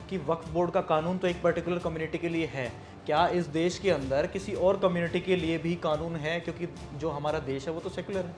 कि वक्फ बोर्ड का कानून तो एक पर्टिकुलर कम्युनिटी के लिए है, क्या इस देश के अंदर किसी और कम्युनिटी के लिए भी कानून है, क्योंकि जो हमारा देश है वो तो सेकुलर है?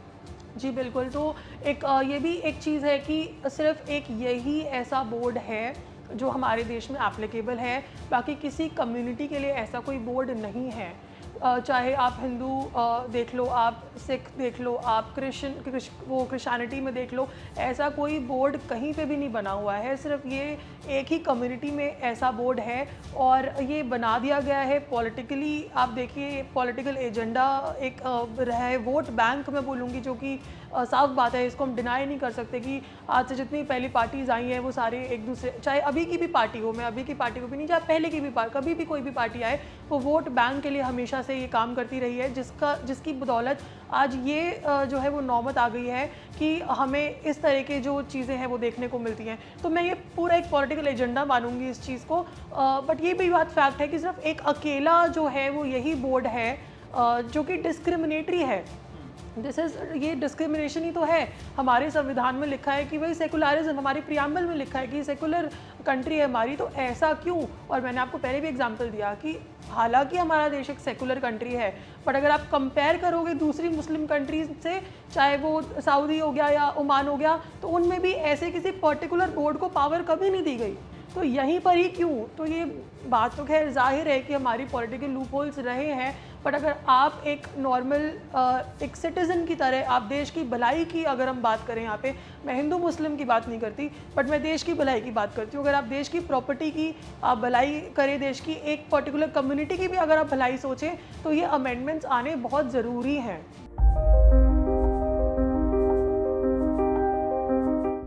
जी बिल्कुल, तो एक ये भी एक चीज़ है कि सिर्फ़ एक यही ऐसा बोर्ड है जो हमारे देश में एप्लीकेबल है, बाकी किसी कम्युनिटी के लिए ऐसा कोई बोर्ड नहीं है। चाहे आप हिंदू देख लो, आप सिख देख लो, आप क्रिश्चियनिटी में देख लो, ऐसा कोई बोर्ड कहीं पे भी नहीं बना हुआ है। सिर्फ़ ये एक ही कम्युनिटी में ऐसा बोर्ड है और ये बना दिया गया है पॉलिटिकली। आप देखिए पॉलिटिकल एजेंडा एक रहा है, वोट बैंक मैं बोलूँगी, जो कि साफ बात है, इसको हम डिनाई नहीं कर सकते कि आज से जितनी पहली पार्टीज़ आई हैं वो सारे एक दूसरे, चाहे अभी की भी पार्टी हो, मैं अभी की पार्टी को भी नहीं, चाहे पहले की भी कभी भी कोई भी पार्टी आए, वो वोट बैंक के लिए हमेशा से ये काम करती रही है, जिसकी बदौलत आज ये जो है वो नौबत आ गई है कि हमें इस तरह के जो चीज़ें हैं वो देखने को मिलती हैं। तो मैं ये पूरा एक पॉलिटिकल एजेंडा मानूंगी इस चीज़ को, बट ये भी बात फैक्ट है कि सिर्फ एक अकेला जो है वो यही बोर्ड है जो कि डिस्क्रिमिनेटरी है। ये डिस्क्रिमिनेशन ही तो है। हमारे संविधान में लिखा है कि भाई सेकुलरिज्म, हमारी प्रियम्बल में लिखा है कि सेकुलर कंट्री है हमारी, तो ऐसा क्यों? और मैंने आपको पहले भी एग्जांपल दिया कि हालांकि हमारा देश एक सेकुलर कंट्री है, बट अगर आप कंपेयर करोगे दूसरी मुस्लिम कंट्रीज से, चाहे वो सऊदी हो गया या ओमान हो गया, तो उनमें भी ऐसे किसी पर्टिकुलर बोर्ड को पावर कभी नहीं दी गई। तो यहीं पर ही क्यों? तो ये बात तो खैर जाहिर है कि हमारी पॉलिटिकल लूप होल्स रहे हैं, बट अगर आप एक नॉर्मल एक सिटीज़न की तरह, आप देश की भलाई की अगर हम बात करें, यहाँ पे मैं हिंदू मुस्लिम की बात नहीं करती, बट मैं देश की भलाई की बात करती हूँ। अगर आप देश की प्रॉपर्टी की आप भलाई करें, देश की एक पर्टिकुलर कम्युनिटी की भी अगर आप भलाई सोचें, तो ये अमेंडमेंट्स आने बहुत ज़रूरी हैं।